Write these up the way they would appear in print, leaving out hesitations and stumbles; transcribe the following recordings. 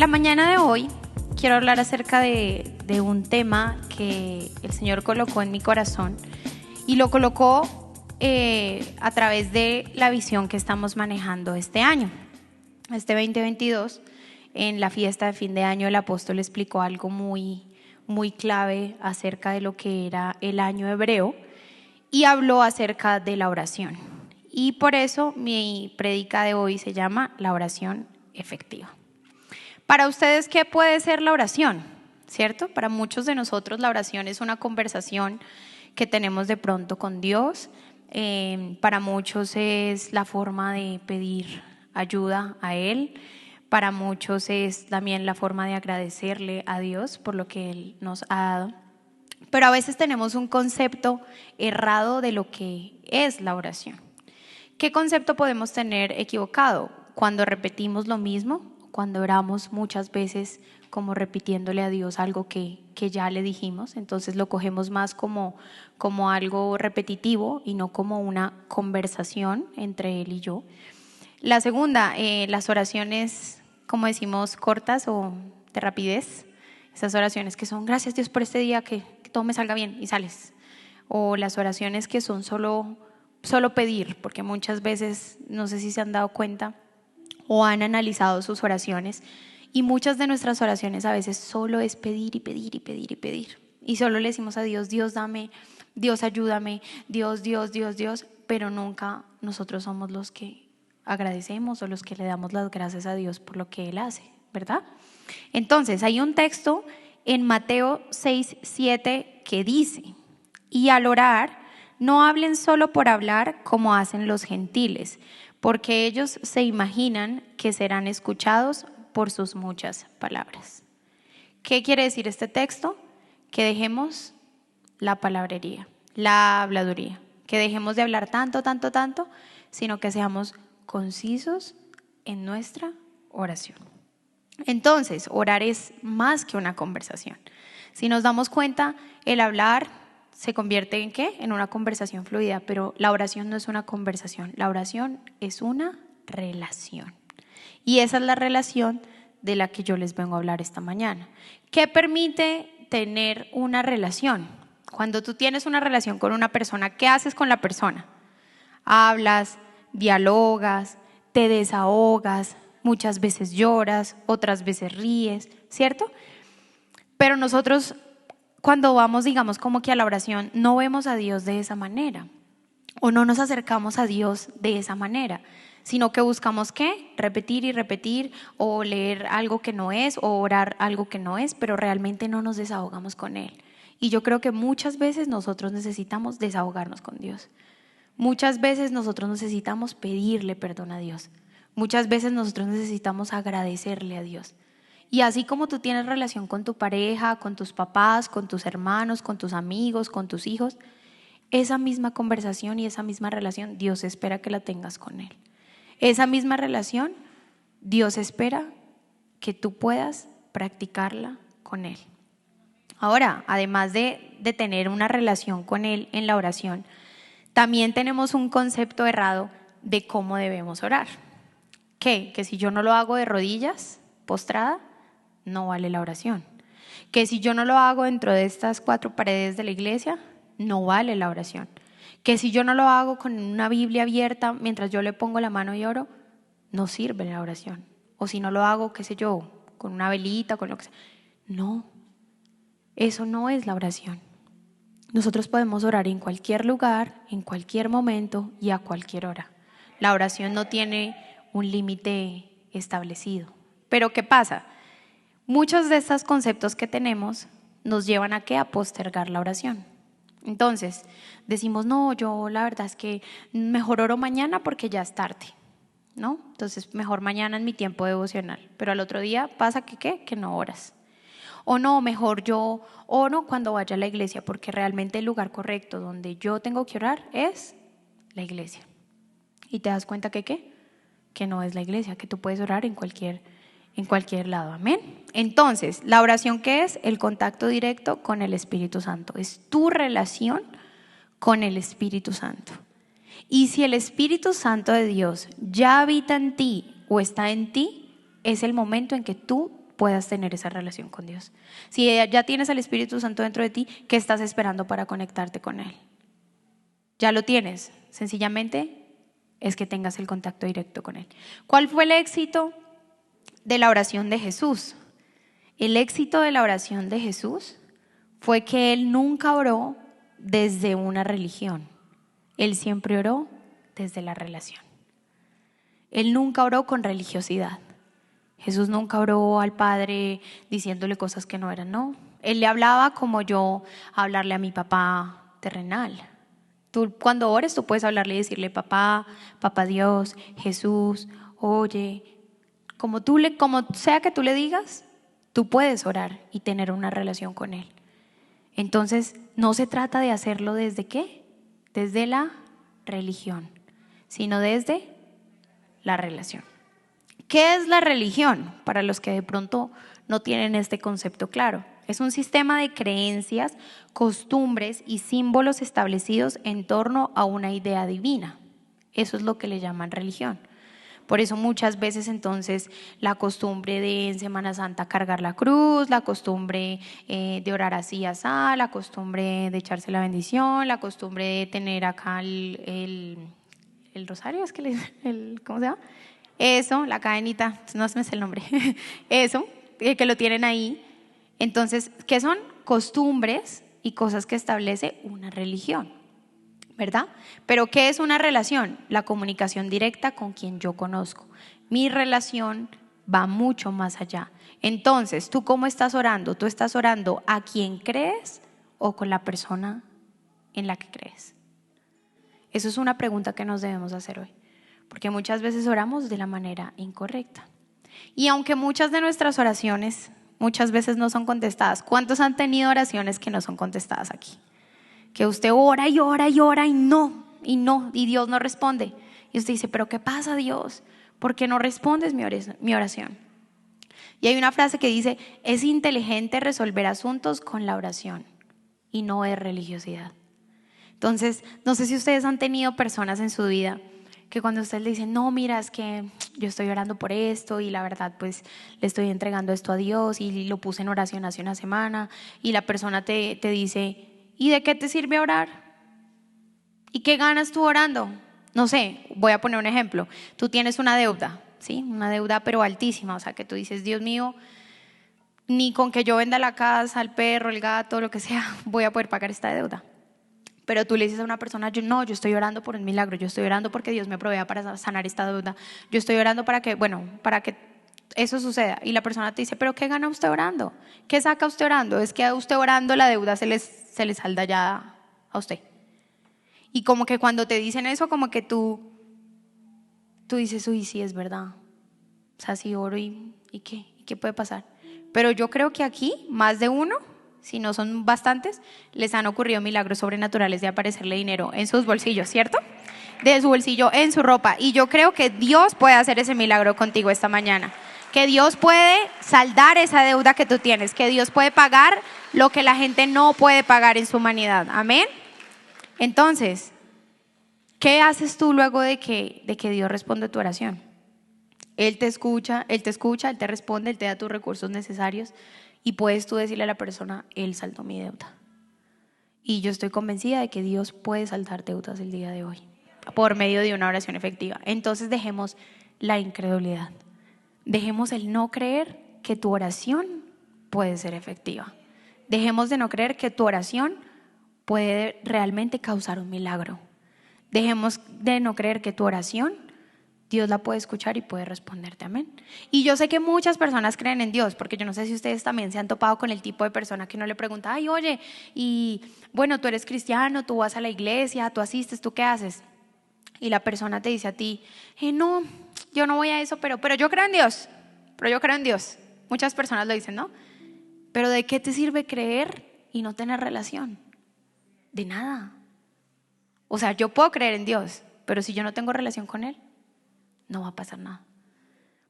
La mañana de hoy quiero hablar acerca de un tema que el Señor colocó en mi corazón y lo colocó a través de la visión que estamos manejando este año. Este 2022, en la fiesta de fin de año, el apóstol explicó algo muy clave acerca de lo que era el año hebreo y habló acerca de la oración. Y por eso mi prédica de hoy se llama La oración efectiva. Para ustedes, ¿qué puede ser la oración? ¿Cierto? Para muchos de nosotros la oración es una conversación que tenemos de pronto con Dios. Para muchos es la forma de pedir ayuda a Él. Para muchos es también la forma de agradecerle a Dios por lo que Él nos ha dado. Pero a veces tenemos un concepto errado de lo que es la oración. ¿Qué concepto podemos tener equivocado? Cuando repetimos lo mismo, cuando oramos muchas veces como repitiéndole a Dios algo que ya le dijimos, entonces lo cogemos más como algo repetitivo y no como una conversación entre Él y yo. La segunda, las oraciones, como decimos, cortas o de rapidez, esas oraciones que son gracias Dios por este día, que todo me salga bien y sales. O las oraciones que son solo pedir, porque muchas veces, no sé si se han dado cuenta o han analizado sus oraciones, y muchas de nuestras oraciones a veces solo es pedir y pedir y pedir y pedir. Y solo le decimos a Dios, Dios dame, Dios ayúdame, Dios, pero nunca nosotros somos los que agradecemos o los que le damos las gracias a Dios por lo que Él hace, ¿verdad? Entonces hay un texto en Mateo 6:7 que dice: y al orar, no hablen solo por hablar como hacen los gentiles, porque ellos se imaginan que serán escuchados por sus muchas palabras. ¿Qué quiere decir este texto? Que dejemos la palabrería, la habladuría, que dejemos de hablar tanto, sino que seamos concisos en nuestra oración. Entonces, orar es más que una conversación. Si nos damos cuenta, el hablar se convierte ¿en qué? En una conversación fluida, pero la oración no es una conversación, la oración es una relación. Y esa es la relación de la que yo les vengo a hablar esta mañana. ¿Qué permite tener una relación? Cuando tú tienes una relación con una persona, ¿qué haces con la persona? Hablas, dialogas, te desahogas, muchas veces lloras, otras veces ríes, ¿cierto? Pero nosotros, cuando vamos, digamos, como que a la oración, no vemos a Dios de esa manera o no nos acercamos a Dios de esa manera, sino que buscamos ¿qué? Repetir y repetir, o leer algo que no es, o orar algo que no es, pero realmente no nos desahogamos con Él. Y yo creo que muchas veces nosotros necesitamos desahogarnos con Dios. Muchas veces nosotros necesitamos pedirle perdón a Dios. Muchas veces nosotros necesitamos agradecerle a Dios. Y así como tú tienes relación con tu pareja, con tus papás, con tus hermanos, con tus amigos, con tus hijos, esa misma conversación y esa misma relación Dios espera que la tengas con Él. Esa misma relación Dios espera que tú puedas practicarla con Él. Ahora, además de tener una relación con Él en la oración, también tenemos un concepto errado de cómo debemos orar. ¿Qué? Que si yo no lo hago de rodillas, postrada, no vale la oración. Que si yo no lo hago dentro de estas 4 paredes de la iglesia, no vale la oración. Que si yo no lo hago con una Biblia abierta mientras yo le pongo la mano y oro, no sirve la oración. O si no lo hago, qué sé yo, con una velita, con lo que sea. No, eso no es la oración. Nosotros podemos orar en cualquier lugar, en cualquier momento y a cualquier hora. La oración no tiene un límite establecido. Pero ¿qué pasa? Muchos de estos conceptos que tenemos nos llevan a ¿qué? A postergar la oración. Entonces decimos, no, yo la verdad es que mejor oro mañana porque ya es tarde, ¿no? Entonces mejor mañana en mi tiempo devocional, pero al otro día pasa que ¿qué? Que no oras. O no, mejor yo oro cuando vaya a la iglesia, porque realmente el lugar correcto donde yo tengo que orar es la iglesia. Y te das cuenta que ¿qué? Que no es la iglesia, que tú puedes orar en cualquier lado, amén. Entonces, la oración, ¿qué es? El contacto directo con el Espíritu Santo, es tu relación con el Espíritu Santo. Y si el Espíritu Santo de Dios ya habita en ti o está en ti, es el momento en que tú puedas tener esa relación con Dios. Si ya tienes al Espíritu Santo dentro de ti, ¿qué estás esperando para conectarte con Él? Ya lo tienes, sencillamente es que tengas el contacto directo con Él. ¿Cuál fue el éxito de la oración de Jesús? El éxito de la oración de Jesús fue que Él nunca oró desde una religión. Él siempre oró desde la relación. Él nunca oró con religiosidad. Jesús nunca oró al Padre diciéndole cosas que no eran, no. Él le hablaba como yo hablarle a mi papá terrenal. Tú cuando ores, tú puedes hablarle y decirle papá, papá Dios, Jesús, oye, como sea que tú le digas, tú puedes orar y tener una relación con Él. Entonces, no se trata de hacerlo desde ¿qué? Desde la religión, sino desde la relación. ¿Qué es la religión? Para los que de pronto no tienen este concepto claro. Es un sistema de creencias, costumbres y símbolos establecidos en torno a una idea divina. Eso es lo que le llaman religión. Por eso muchas veces entonces la costumbre de en Semana Santa cargar la cruz, la costumbre de orar así, asá, la costumbre de echarse la bendición, la costumbre de tener acá el rosario, es que ¿cómo se llama? Eso, la cadenita, no me sé el nombre, eso, que lo tienen ahí. Entonces, ¿qué son? Costumbres y cosas que establece una religión, ¿verdad? Pero ¿qué es una relación? La comunicación directa con quien yo conozco. Mi relación va mucho más allá. Entonces, ¿tú cómo estás orando? ¿Tú estás orando a quien crees o con la persona en la que crees? Eso es una pregunta que nos debemos hacer hoy, porque muchas veces oramos de la manera incorrecta. Y aunque muchas de nuestras oraciones muchas veces no son contestadas, ¿cuántos han tenido oraciones que no son contestadas aquí? Que usted ora y ora y ora y Dios no responde. Y usted dice, ¿pero qué pasa, Dios? ¿Por qué no respondes mi oración? Y hay una frase que dice, es inteligente resolver asuntos con la oración y no es religiosidad. Entonces, no sé si ustedes han tenido personas en su vida que cuando ustedes le dicen, no, mira, es que yo estoy orando por esto y la verdad pues le estoy entregando esto a Dios y lo puse en oración hace una semana, y la persona te dice, ¿y de qué te sirve orar? ¿Y qué ganas tú orando? No sé, voy a poner un ejemplo. Tú tienes una deuda, ¿sí? Una deuda pero altísima, o sea que tú dices, Dios mío, ni con que yo venda la casa, el perro, el gato, lo que sea, voy a poder pagar esta deuda. Pero tú le dices a una persona, yo estoy orando por un milagro, yo estoy orando porque Dios me provea para sanar esta deuda, yo estoy orando para que eso suceda. Y la persona te dice, ¿pero qué gana usted orando? ¿Qué saca usted orando? Es que a usted orando la deuda se le salda ya a usted. Y como que cuando te dicen eso, como que tú dices, uy, sí, es verdad. O sea, si oro ¿y qué? ¿Y qué puede pasar? Pero yo creo que aquí, más de uno, si no son bastantes, les han ocurrido milagros sobrenaturales de aparecerle dinero en sus bolsillos, ¿cierto? De su bolsillo en su ropa. Y yo creo que Dios puede hacer ese milagro contigo esta mañana. Que Dios puede saldar esa deuda que tú tienes. Que Dios puede pagar lo que la gente no puede pagar en su humanidad. Amén. Entonces, ¿qué haces tú luego de que Dios responde tu oración? Él te escucha, Él te responde, Él te da tus recursos necesarios. Y puedes tú decirle a la persona, Él saldó mi deuda. Y yo estoy convencida de que Dios puede saldar deudas el día de hoy por medio de una oración efectiva. Entonces dejemos la incredulidad. Dejemos el no creer que tu oración puede ser efectiva. Dejemos de no creer que tu oración puede realmente causar un milagro. Dejemos de no creer que tu oración Dios la puede escuchar y puede responderte, amén. Y yo sé que muchas personas creen en Dios, porque yo no sé si ustedes también se han topado con el tipo de persona que uno le pregunta, ay, oye, y bueno, tú eres cristiano, tú vas a la iglesia, tú asistes, ¿tú qué haces? Y la persona te dice a ti, no, yo no voy a eso, pero yo creo en Dios, Muchas personas lo dicen, ¿no? Pero ¿de qué te sirve creer y no tener relación? De nada. O sea, yo puedo creer en Dios, pero si yo no tengo relación con Él, no va a pasar nada.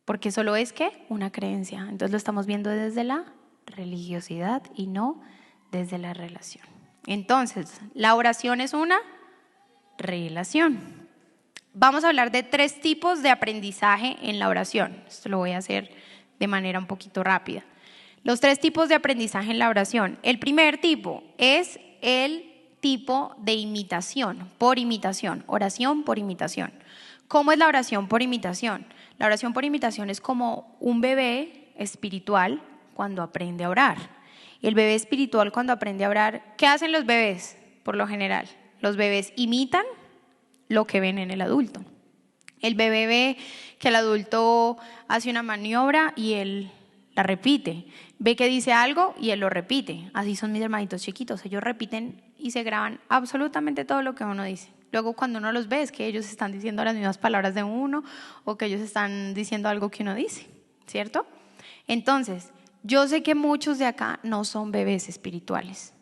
Porque solo es que una creencia. Entonces lo estamos viendo desde la religiosidad y no desde la relación. Entonces, la oración es una relación. Vamos a hablar de 3 tipos de aprendizaje en la oración. Esto lo voy a hacer de manera un poquito rápida. Los 3 tipos de aprendizaje en la oración. El primer tipo es el tipo de imitación, por imitación, oración por imitación. ¿Cómo es la oración por imitación? La oración por imitación es como un bebé espiritual cuando aprende a orar. El bebé espiritual cuando aprende a orar, ¿qué hacen los bebés por lo general? Los bebés imitan lo que ven en el adulto. El bebé ve que el adulto hace una maniobra y él la repite. Ve que dice algo y él lo repite. Así son mis hermanitos chiquitos. Ellos repiten y se graban absolutamente todo lo que uno dice. Luego cuando uno los ve es que ellos están diciendo las mismas palabras de uno o que ellos están diciendo algo que uno dice, ¿cierto? Entonces, yo sé que muchos de acá no son bebés espirituales,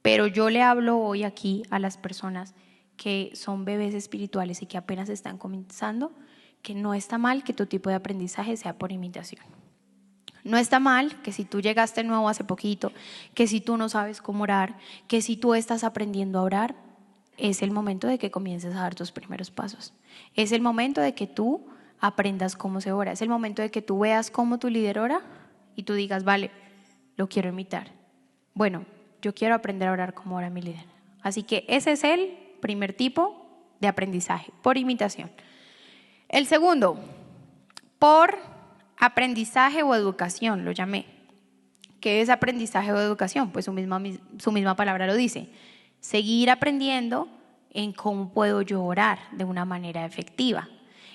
pero yo le hablo hoy aquí a las personas que son bebés espirituales y que apenas están comenzando, que no está mal que tu tipo de aprendizaje sea por imitación. No está mal que si tú llegaste nuevo hace poquito, que si tú no sabes cómo orar, que si tú estás aprendiendo a orar, es el momento de que comiences a dar tus primeros pasos. Es el momento de que tú aprendas cómo se ora. Es el momento de que tú veas cómo tu líder ora y tú digas, vale, lo quiero imitar. Bueno, yo quiero aprender a orar como ora mi líder. Así que ese es el primer tipo de aprendizaje, por imitación. El segundo, por aprendizaje o educación, lo llamé. ¿Qué es aprendizaje o educación? Pues su misma palabra lo dice. Seguir aprendiendo en cómo puedo yo orar de una manera efectiva.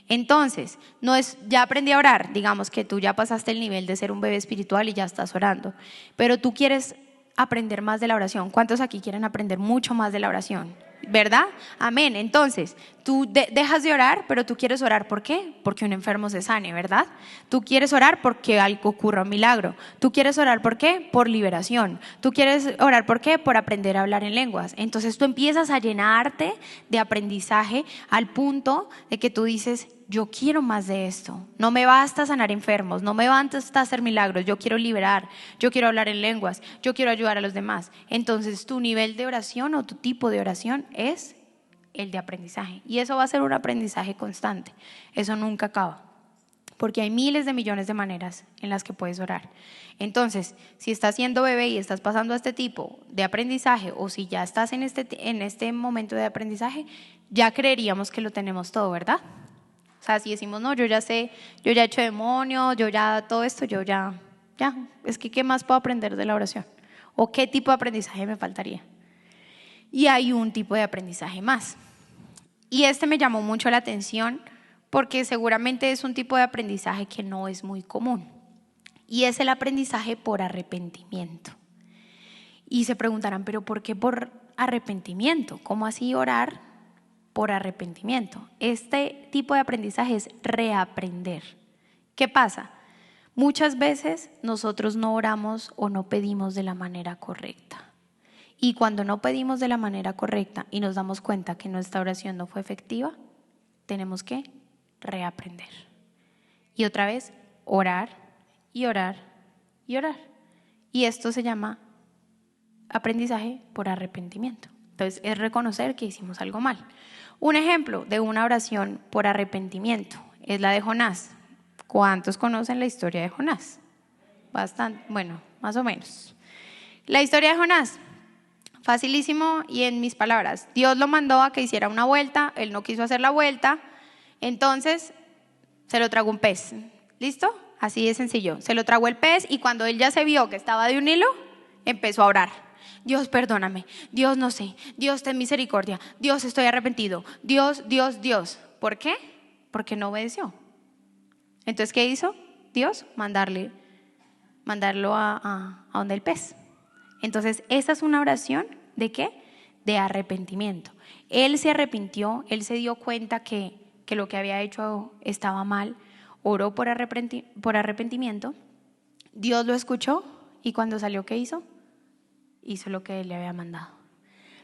Entonces, no es ya aprendí a orar, digamos que tú ya pasaste el nivel de ser un bebé espiritual y ya estás orando, pero tú quieres aprender más de la oración. ¿Cuántos aquí quieren aprender mucho más de la oración? ¿Verdad? Amén. Entonces, tú dejas de orar, pero tú quieres orar, ¿por qué? Porque un enfermo se sane, ¿verdad? Tú quieres orar porque algo ocurra, un milagro. Tú quieres orar, ¿por qué? Por liberación. Tú quieres orar, ¿por qué? Por aprender a hablar en lenguas. Entonces tú empiezas a llenarte de aprendizaje al punto de que tú dices, yo quiero más de esto. No me basta sanar enfermos, no me basta hacer milagros, yo quiero liberar, yo quiero hablar en lenguas, yo quiero ayudar a los demás. Entonces tu nivel de oración o tu tipo de oración es el de aprendizaje. Y eso va a ser un aprendizaje constante, eso nunca acaba. Porque hay miles de millones de maneras en las que puedes orar. Entonces, si estás siendo bebé y estás pasando a este tipo de aprendizaje, o si ya estás en este momento de aprendizaje, ya creeríamos que lo tenemos todo, ¿verdad? O sea, si decimos, no, yo ya sé, yo ya he hecho demonios, yo ya todo esto, yo ya, es que ¿qué más puedo aprender de la oración? ¿O qué tipo de aprendizaje me faltaría? Y hay un tipo de aprendizaje más. Y este me llamó mucho la atención porque seguramente es un tipo de aprendizaje que no es muy común. Y es el aprendizaje por arrepentimiento. Y se preguntarán, ¿pero por qué por arrepentimiento? ¿Cómo así orar por arrepentimiento? Este tipo de aprendizaje es reaprender. ¿Qué pasa? Muchas veces nosotros no oramos o no pedimos de la manera correcta. Y cuando no pedimos de la manera correcta y nos damos cuenta que nuestra oración no fue efectiva, tenemos que reaprender. Y otra vez, orar y orar y orar. Y esto se llama aprendizaje por arrepentimiento. Entonces, es reconocer que hicimos algo mal. Un ejemplo de una oración por arrepentimiento es la de Jonás. ¿Cuántos conocen la historia de Jonás? Bastante, bueno, más o menos. La historia de Jonás, facilísimo y en mis palabras. Dios lo mandó a que hiciera una vuelta, él no quiso hacer la vuelta, entonces se lo tragó un pez. ¿Listo? Así de sencillo. Se lo tragó el pez y cuando él ya se vio que estaba de un hilo, empezó a orar. Dios, perdóname. Dios, no sé. Dios, ten misericordia. Dios, estoy arrepentido. Dios, Dios, Dios. ¿Por qué? Porque no obedeció. Entonces, ¿qué hizo Dios? Mandarlo a donde el pez. Entonces, esa es una oración ¿de qué? De arrepentimiento. Él se arrepintió, él se dio cuenta que lo que había hecho estaba mal, oró por arrepentimiento, Dios lo escuchó y cuando salió, ¿qué hizo? Hizo lo que él le había mandado.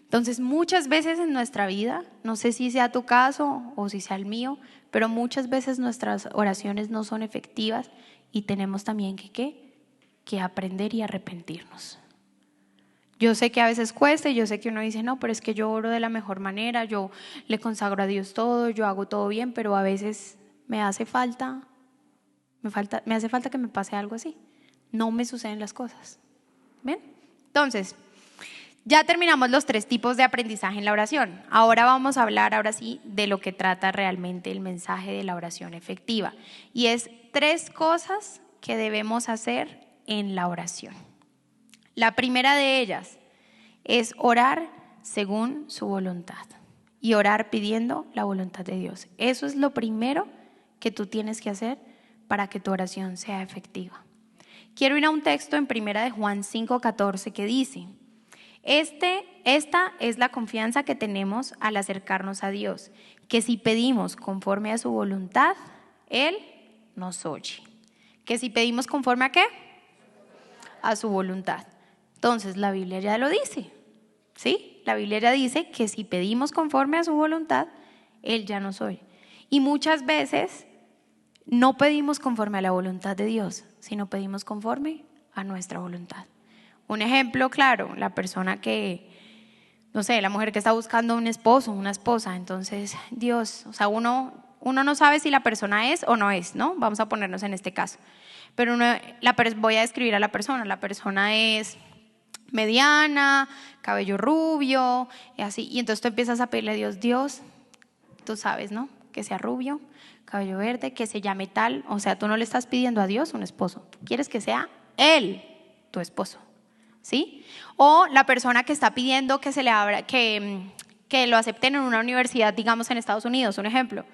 Entonces, muchas veces en nuestra vida, no sé si sea tu caso o si sea el mío, pero muchas veces nuestras oraciones no son efectivas y tenemos también que aprender y arrepentirnos. Yo sé que a veces cuesta y yo sé que uno dice, no, pero es que yo oro de la mejor manera, yo le consagro a Dios todo, yo hago todo bien, pero a veces me hace falta Me hace falta que me pase algo así. No me suceden las cosas. ¿Ven? Entonces, ya terminamos los 3 tipos de aprendizaje en la oración. Ahora vamos a hablar, ahora sí, de lo que trata realmente el mensaje de la oración efectiva. Y es 3 cosas que debemos hacer en la oración. La primera de ellas es orar según su voluntad y orar pidiendo la voluntad de Dios. Eso es lo primero que tú tienes que hacer para que tu oración sea efectiva. Quiero ir a un texto en 1 de Juan 5:14 que dice: Esta es la confianza que tenemos al acercarnos a Dios, que si pedimos conforme a su voluntad, Él nos oye. ¿Que si pedimos conforme a qué? A su voluntad. Entonces la Biblia ya lo dice, ¿sí? La Biblia ya dice que si pedimos conforme a su voluntad, Él ya nos oye. Y muchas veces no pedimos conforme a la voluntad de Dios, sino pedimos conforme a nuestra voluntad. Un ejemplo claro, la persona que, no sé, la mujer que está buscando un esposo, una esposa. Entonces, Dios, o sea, uno no sabe si la persona es o no es, ¿no? Vamos a ponernos en este caso. Pero voy a describir a la persona es mediana, cabello rubio, y así. Y entonces tú empiezas a pedirle a Dios, Dios, tú sabes, ¿no? Que sea rubio, cabello verde, que se llame tal. O sea, tú no le estás pidiendo a Dios un esposo, tú quieres que sea Él tu esposo, ¿sí? O la persona que está pidiendo que se le abra, que lo acepten en una universidad, digamos en Estados Unidos, un ejemplo.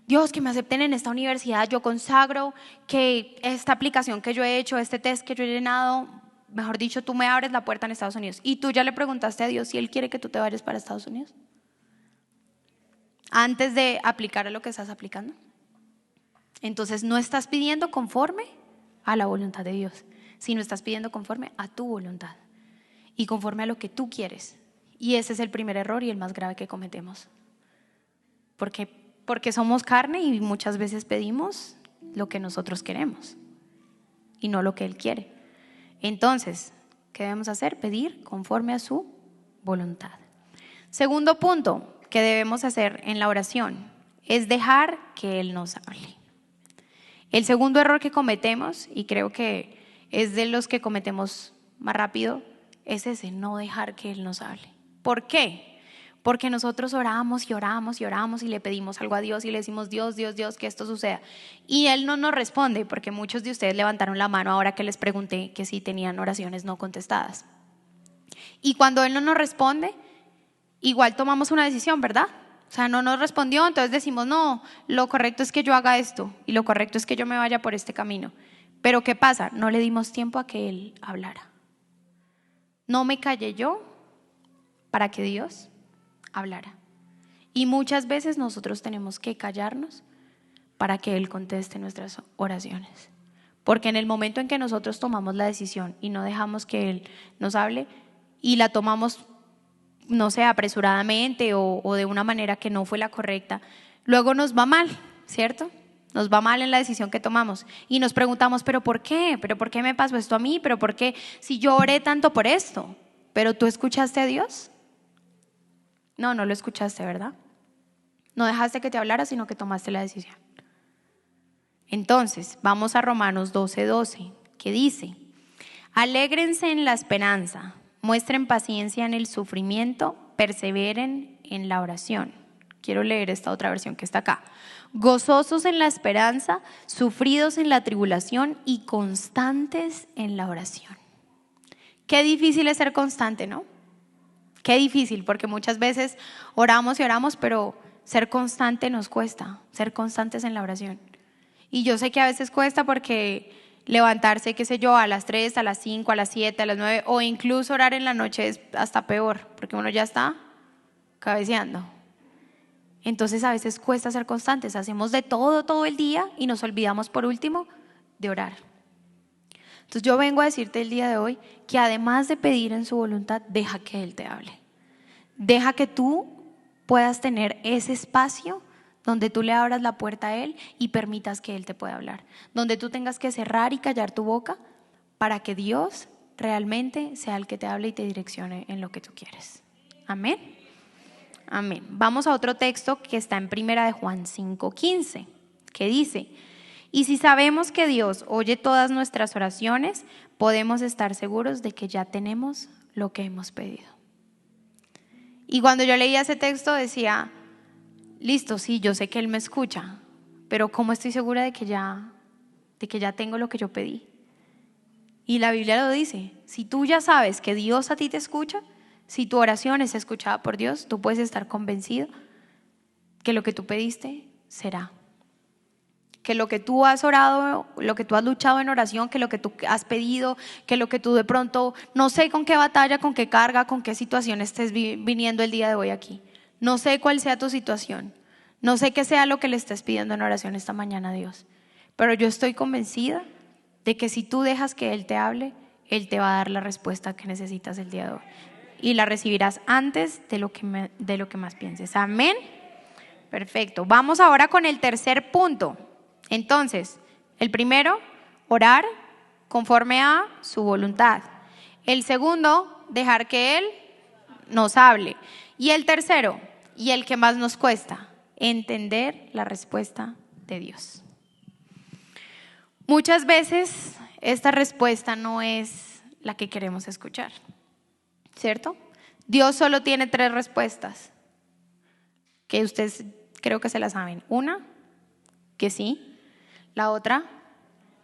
Dios, que me acepten en esta universidad, yo consagro que esta aplicación que yo he hecho, este test que yo he llenado, mejor dicho, tú me abres la puerta en Estados Unidos. ¿Y tú ya le preguntaste a Dios si Él quiere que tú te vayas para Estados Unidos? Antes de aplicar a lo que estás aplicando. Entonces no estás pidiendo conforme a la voluntad de Dios, sino estás pidiendo conforme a tu voluntad y conforme a lo que tú quieres. Y ese es el primer error y el más grave que cometemos. Porque somos carne y muchas veces pedimos lo que nosotros queremos y no lo que Él quiere. Entonces, ¿qué debemos hacer? Pedir conforme a su voluntad. Segundo punto que debemos hacer en la oración es dejar que Él nos hable. El segundo error que cometemos, y creo que es de los que cometemos más rápido, es ese, no dejar que Él nos hable. ¿Por qué? Porque nosotros oramos y oramos y oramos y le pedimos algo a Dios y le decimos, Dios, Dios, Dios, que esto suceda. Y Él no nos responde, porque muchos de ustedes levantaron la mano ahora que les pregunté que si tenían oraciones no contestadas. Y cuando Él no nos responde, igual tomamos una decisión, ¿verdad? O sea, no nos respondió, entonces decimos, no, lo correcto es que yo haga esto y lo correcto es que yo me vaya por este camino. Pero ¿qué pasa? No le dimos tiempo a que Él hablara. No me callé yo para que Dios hablara. Y muchas veces nosotros tenemos que callarnos para que Él conteste nuestras oraciones. Porque en el momento en que nosotros tomamos la decisión y no dejamos que Él nos hable y la tomamos, no sé, apresuradamente o de una manera que no fue la correcta, luego nos va mal, ¿cierto? Nos va mal en la decisión que tomamos y nos preguntamos, ¿pero por qué? ¿Pero por qué me pasó esto a mí? ¿Pero por qué si yo oré tanto por esto? ¿Pero tú escuchaste a Dios? No lo escuchaste, ¿verdad? No dejaste que te hablara, sino que tomaste la decisión. Entonces, vamos a Romanos 12:12, que dice: alégrense en la esperanza, muestren paciencia en el sufrimiento, perseveren en la oración. Quiero leer esta otra versión que está acá. Gozosos en la esperanza, sufridos en la tribulación y constantes en la oración. Qué difícil es ser constante, ¿no? Qué difícil, porque muchas veces oramos y oramos, pero ser constante nos cuesta, ser constantes en la oración. Y yo sé que a veces cuesta porque levantarse, qué sé yo, a las 3, a las 5, a las 7, a las 9 o incluso orar en la noche es hasta peor, porque uno ya está cabeceando. Entonces a veces cuesta ser constantes, hacemos de todo el día y nos olvidamos por último de orar. Entonces yo vengo a decirte el día de hoy que además de pedir en su voluntad, deja que Él te hable. Deja que tú puedas tener ese espacio donde tú le abras la puerta a Él y permitas que Él te pueda hablar. Donde tú tengas que cerrar y callar tu boca para que Dios realmente sea el que te hable y te direccione en lo que tú quieres. Amén. Amén. Vamos a otro texto que está en 1 de Juan 5:15, que dice: Y si sabemos que Dios oye todas nuestras oraciones, podemos estar seguros de que ya tenemos lo que hemos pedido. Y cuando yo leía ese texto decía, listo, sí, yo sé que Él me escucha, pero ¿cómo estoy segura de que ya tengo lo que yo pedí? Y la Biblia lo dice, si tú ya sabes que Dios a ti te escucha, si tu oración es escuchada por Dios, tú puedes estar convencido que lo que tú pediste será. Que lo que tú has orado, lo que tú has luchado en oración, que lo que tú has pedido, que lo que tú de pronto, no sé con qué batalla, con qué carga, con qué situación estés viniendo el día de hoy aquí. No sé cuál sea tu situación. No sé qué sea lo que le estés pidiendo en oración esta mañana a Dios. Pero yo estoy convencida de que si tú dejas que Él te hable, Él te va a dar la respuesta que necesitas el día de hoy. Y la recibirás antes de lo que más pienses. Amén. Perfecto. Vamos ahora con el tercer punto. Entonces, el primero, orar conforme a su voluntad. El segundo, dejar que Él nos hable. Y el tercero, y el que más nos cuesta, entender la respuesta de Dios. Muchas veces esta respuesta no es la que queremos escuchar, ¿cierto? Dios solo tiene 3 respuestas, que ustedes creo que se las saben. Una, que sí. La otra,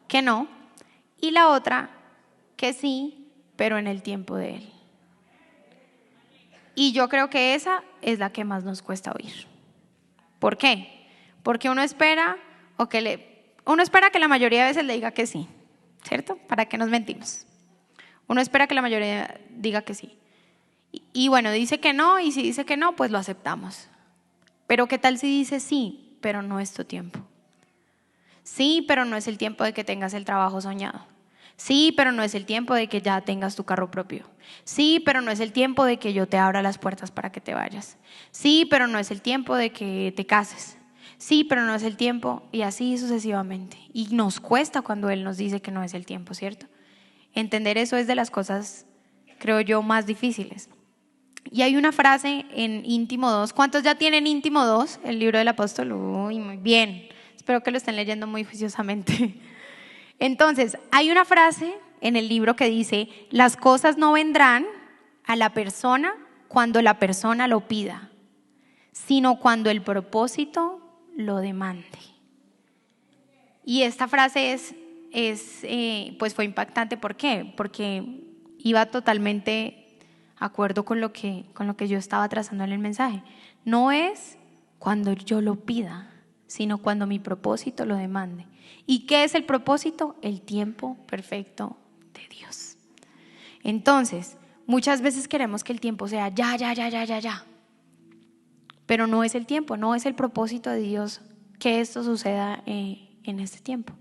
que no. Y la otra, que sí, pero en el tiempo de Él. Y yo creo que esa es la que más nos cuesta oír. ¿Por qué? Porque uno espera que la mayoría de veces le diga que sí, ¿cierto? ¿Para qué nos mentimos? Uno espera que la mayoría diga que sí. Y bueno, dice que no, y si dice que no, pues lo aceptamos. Pero ¿qué tal si dice sí, pero no es tu tiempo? Sí, pero no es el tiempo de que tengas el trabajo soñado. Sí, pero no es el tiempo de que ya tengas tu carro propio. Sí, pero no es el tiempo de que yo te abra las puertas para que te vayas. Sí, pero no es el tiempo de que te cases. Sí, pero no es el tiempo, y así sucesivamente. Y nos cuesta cuando Él nos dice que no es el tiempo, ¿cierto? Entender eso es de las cosas, creo yo, más difíciles. Y hay una frase en Íntimo 2. ¿Cuántos ya tienen Íntimo 2? El libro del apóstol. Uy, muy bien. Espero que lo estén leyendo muy juiciosamente. Entonces, hay una frase en el libro que dice, las cosas no vendrán a la persona cuando la persona lo pida, sino cuando el propósito lo demande. Y esta frase pues fue impactante. ¿Por qué? Porque iba totalmente de acuerdo con lo que yo estaba trazando en el mensaje. No es cuando yo lo pida, sino cuando mi propósito lo demande. ¿Y qué es el propósito? El tiempo perfecto de Dios. Entonces, muchas veces queremos que el tiempo sea ya. Pero no es el tiempo, no es el propósito de Dios que esto suceda en este tiempo.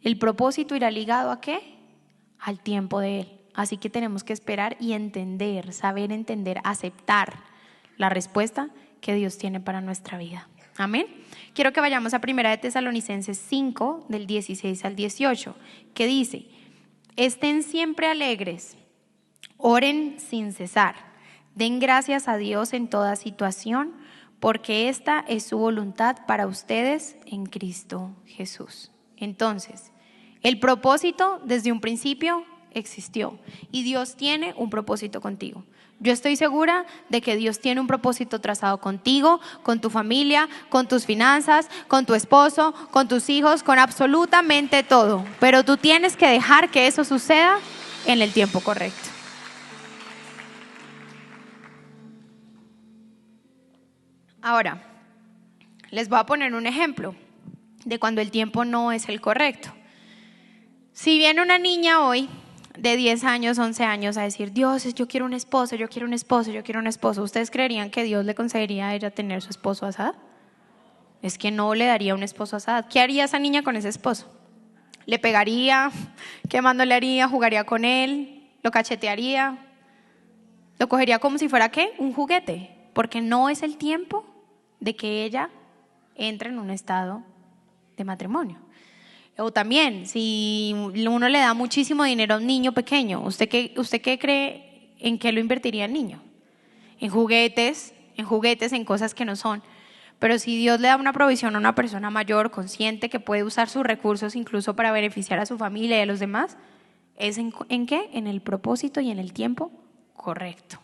El propósito irá ligado ¿a qué? Al tiempo de Él. Así que tenemos que esperar y entender, saber entender, aceptar la respuesta que Dios tiene para nuestra vida. Amén. Quiero que vayamos a 1 Tesalonicenses 5, del 16 al 18, que dice: estén siempre alegres, oren sin cesar, den gracias a Dios en toda situación, porque esta es su voluntad para ustedes en Cristo Jesús. Entonces, el propósito desde un principio existió y Dios tiene un propósito contigo. Yo estoy segura de que Dios tiene un propósito trazado contigo, con tu familia, con tus finanzas, con tu esposo, con tus hijos, con absolutamente todo. Pero tú tienes que dejar que eso suceda en el tiempo correcto. Ahora, les voy a poner un ejemplo de cuando el tiempo no es el correcto. Si viene una niña hoy de 10 años, 11 años a decir: Dios, yo quiero un esposo, yo quiero un esposo, yo quiero un esposo, ¿ustedes creerían que Dios le concedería a ella tener su esposo Asad? Es que no le daría un esposo Asad. ¿Qué haría esa niña con ese esposo? ¿Le pegaría? ¿Qué mando le haría? ¿Jugaría con él? ¿Lo cachetearía? ¿Lo cogería como si fuera ¿qué? Un juguete? Porque no es el tiempo de que ella entre en un estado de matrimonio. O también, si uno le da muchísimo dinero a un niño pequeño, ¿usted qué cree en qué lo invertiría el niño? En juguetes, en cosas que no son. Pero si Dios le da una provisión a una persona mayor, consciente, que puede usar sus recursos incluso para beneficiar a su familia y a los demás, ¿es en qué? En el propósito y en el tiempo correcto.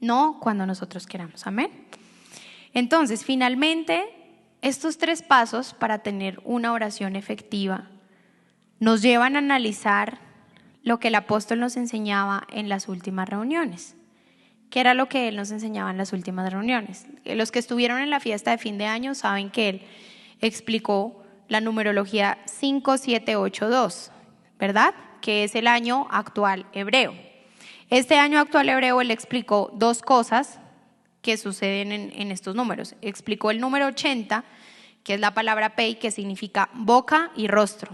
No cuando nosotros queramos. Amén. Entonces, finalmente, estos 3 pasos para tener una oración efectiva nos llevan a analizar lo que el apóstol nos enseñaba en las últimas reuniones. ¿Qué era lo que él nos enseñaba en las últimas reuniones? Los que estuvieron en la fiesta de fin de año saben que él explicó la numerología 5782, ¿verdad? Que es el año actual hebreo. Este año actual hebreo él explicó 2 cosas que suceden en estos números. Explicó el número 80, que es la palabra pei, que significa boca y rostro.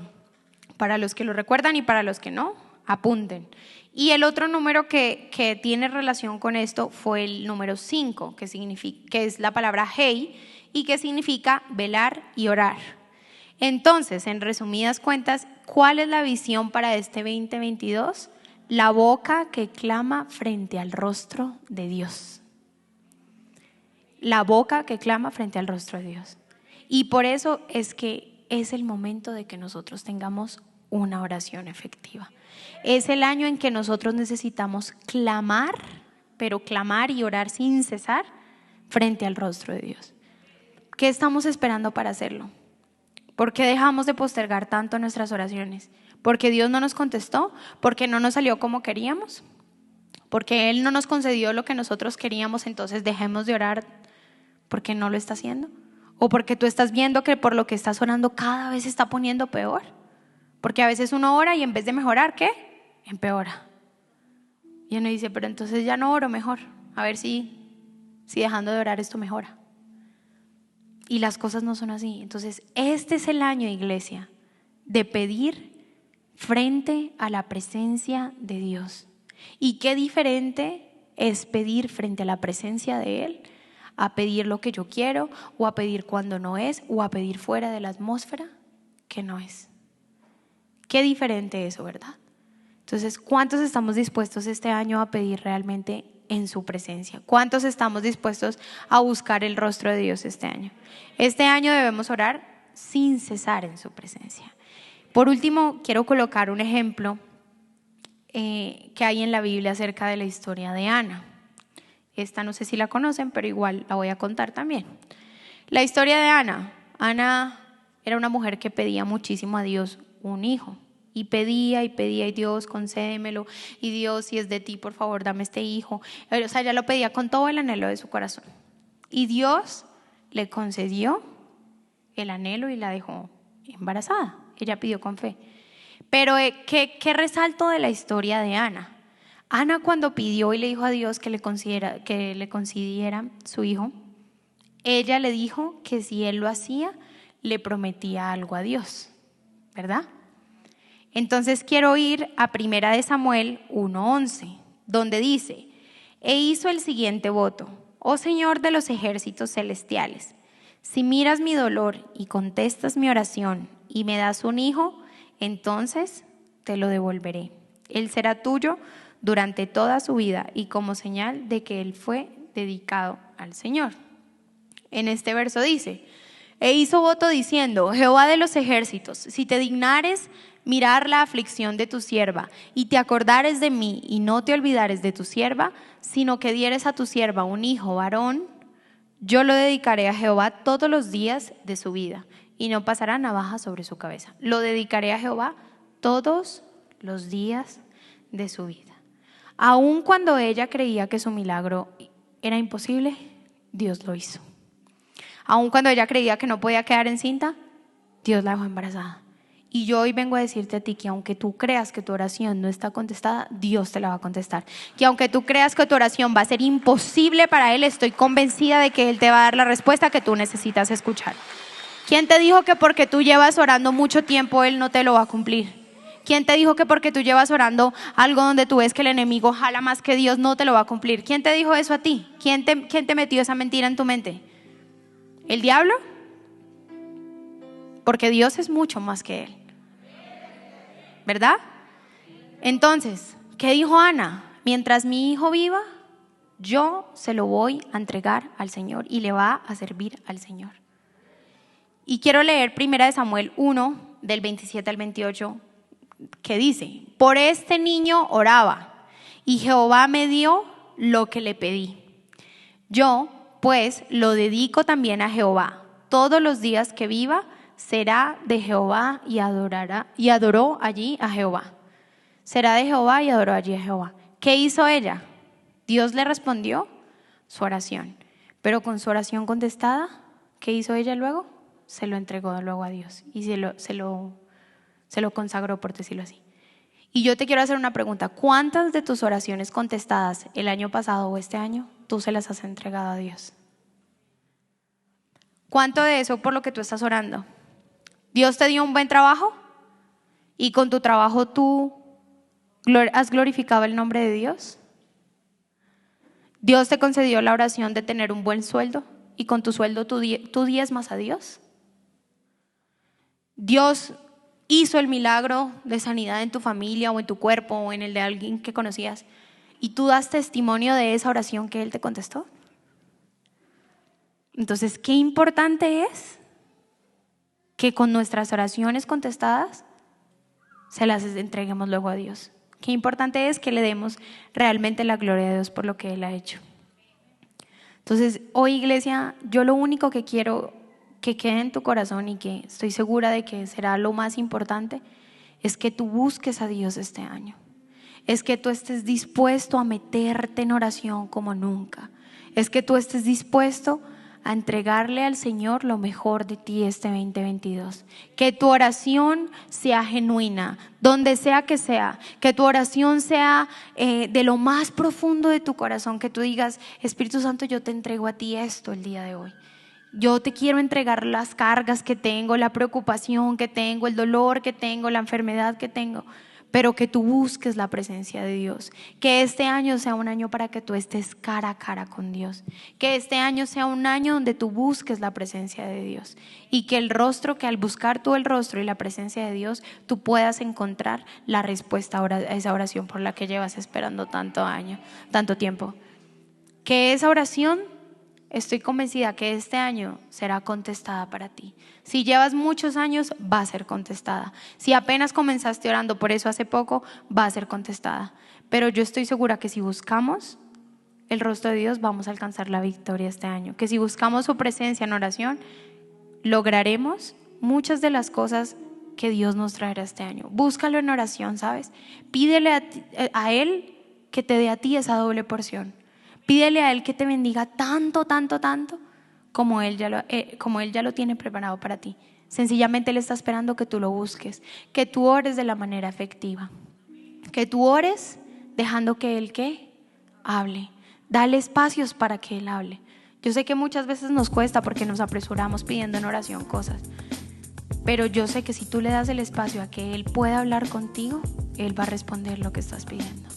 Para los que lo recuerdan y para los que no, apunten. Y el otro número que tiene relación con esto fue el número 5, que es la palabra hei y que significa velar y orar. Entonces, en resumidas cuentas, ¿cuál es la visión para este 2022? La boca que clama frente al rostro de Dios. La boca que clama frente al rostro de Dios. Y por eso es que es el momento de que nosotros tengamos una oración efectiva. Es el año en que nosotros necesitamos clamar, pero clamar y orar sin cesar frente al rostro de Dios. ¿Qué estamos esperando para hacerlo? ¿Por qué dejamos de postergar tanto nuestras oraciones? ¿Porque Dios no nos contestó? ¿Porque no nos salió como queríamos? ¿Porque Él no nos concedió lo que nosotros queríamos, entonces dejemos de orar porque no lo está haciendo? ¿O porque tú estás viendo que por lo que estás orando cada vez se está poniendo peor? Porque a veces uno ora y en vez de mejorar, ¿qué? Empeora. Y uno dice, pero entonces ya no oro mejor. A ver si dejando de orar esto mejora. Y las cosas no son así. Entonces, este es el año, iglesia, de pedir frente a la presencia de Dios. Y qué diferente es pedir frente a la presencia de Él a pedir lo que yo quiero, o a pedir cuando no es, o a pedir fuera de la atmósfera que no es. Qué diferente eso, ¿verdad? Entonces, ¿cuántos estamos dispuestos este año a pedir realmente en su presencia? ¿Cuántos estamos dispuestos a buscar el rostro de Dios este año? Este año debemos orar sin cesar en su presencia. Por último, quiero colocar un ejemplo que hay en la Biblia acerca de la historia de Ana. Esta no sé si la conocen, pero igual la voy a contar también. La historia de Ana. Ana era una mujer que pedía muchísimo a Dios un hijo. Y pedía, y Dios, concédemelo. Y Dios, si es de ti, por favor, dame este hijo. O sea, ella lo pedía con todo el anhelo de su corazón. Y Dios le concedió el anhelo y la dejó embarazada. Ella pidió con fe. Pero ¿qué resalto de la historia de Ana? Ana, cuando pidió y le dijo a Dios que le concediera su hijo, ella le dijo que si él lo hacía, le prometía algo a Dios, ¿verdad? Entonces quiero ir a 1 Samuel 1:11, donde dice: e hizo el siguiente voto: oh Señor de los ejércitos celestiales, si miras mi dolor y contestas mi oración y me das un hijo, entonces te lo devolveré. Él será tuyo durante toda su vida y como señal de que él fue dedicado al Señor. En este verso dice: e hizo voto diciendo: Jehová de los ejércitos, si te dignares mirar la aflicción de tu sierva y te acordares de mí y no te olvidares de tu sierva, sino que dieres a tu sierva un hijo varón, yo lo dedicaré a Jehová todos los días de su vida y no pasará navaja sobre su cabeza. Lo dedicaré a Jehová todos los días de su vida. Aun cuando ella creía que su milagro era imposible, Dios lo hizo. Aun cuando ella creía que no podía quedar encinta, Dios la dejó embarazada. Y yo hoy vengo a decirte a ti que aunque tú creas que tu oración no está contestada, Dios te la va a contestar. Que aunque tú creas que tu oración va a ser imposible para Él, estoy convencida de que Él te va a dar la respuesta que tú necesitas escuchar. ¿Quién te dijo que porque tú llevas orando mucho tiempo, Él no te lo va a cumplir? ¿Quién te dijo que porque tú llevas orando algo donde tú ves que el enemigo jala más que Dios, no te lo va a cumplir? ¿Quién te dijo eso a ti? ¿Quién te metió esa mentira en tu mente? ¿El diablo? Porque Dios es mucho más que Él, ¿verdad? Entonces, ¿qué dijo Ana? Mientras mi hijo viva, yo se lo voy a entregar al Señor y le va a servir al Señor. Y quiero leer 1 Samuel 1, del 27 al 28, que dice: por este niño oraba, y Jehová me dio lo que le pedí. Yo, pues, lo dedico también a Jehová. Todos los días que viva será de Jehová y adoró allí a Jehová. Será de Jehová y adoró allí a Jehová. ¿Qué hizo ella? Dios le respondió su oración, pero con su oración contestada, ¿qué hizo ella luego? Se lo entregó luego a Dios y se lo consagró, por decirlo así. Y yo te quiero hacer una pregunta: ¿cuántas de tus oraciones contestadas el año pasado o este año tú se las has entregado a Dios? ¿Cuánto de eso por lo que tú estás orando? ¿Dios te dio un buen trabajo? ¿Y con tu trabajo tú has glorificado el nombre de Dios? ¿Dios te concedió la oración de tener un buen sueldo? ¿Y con tu sueldo tú diezmas a Dios? ¿Dios hizo el milagro de sanidad en tu familia o en tu cuerpo o en el de alguien que conocías, y tú das testimonio de esa oración que Él te contestó? Entonces, qué importante es que con nuestras oraciones contestadas se las entreguemos luego a Dios. Qué importante es que le demos realmente la gloria a Dios por lo que Él ha hecho. Entonces, hoy, iglesia, yo lo único que quiero que quede en tu corazón, y que estoy segura de que será lo más importante, es que tú busques a Dios este año. Es que tú estés dispuesto a meterte en oración como nunca. Es que tú estés dispuesto a entregarle al Señor lo mejor de ti este 2022. Que tu oración sea genuina, donde sea, que tu oración sea de lo más profundo de tu corazón, que tú digas: Espíritu Santo, yo te entrego a ti esto el día de hoy. Yo te quiero entregar las cargas que tengo, la preocupación que tengo, el dolor que tengo, la enfermedad que tengo, pero que tú busques la presencia de Dios. Que este año sea un año para que tú estés cara a cara con Dios. Que este año sea un año donde tú busques la presencia de Dios, y que al buscar tú el rostro y la presencia de Dios, tú puedas encontrar la respuesta a esa oración por la que llevas esperando tanto tiempo. Que esa oración, estoy convencida que este año será contestada para ti. Si llevas muchos años, va a ser contestada. Si apenas comenzaste orando por eso hace poco, va a ser contestada. Pero yo estoy segura que si buscamos el rostro de Dios, vamos a alcanzar la victoria este año. Que si buscamos su presencia en oración, lograremos muchas de las cosas que Dios nos traerá este año. Búscalo en oración, ¿sabes? Pídele a Él que te dé a ti esa doble porción. Pídele a Él que te bendiga tanto, tanto, tanto como Él ya lo tiene preparado para ti. Sencillamente Él está esperando que tú lo busques, que tú ores de la manera efectiva, que tú ores dejando que Él hable. Dale espacios para que Él hable. Yo sé que muchas veces nos cuesta porque nos apresuramos pidiendo en oración cosas, pero yo sé que si tú le das el espacio a que Él pueda hablar contigo, Él va a responder lo que estás pidiendo.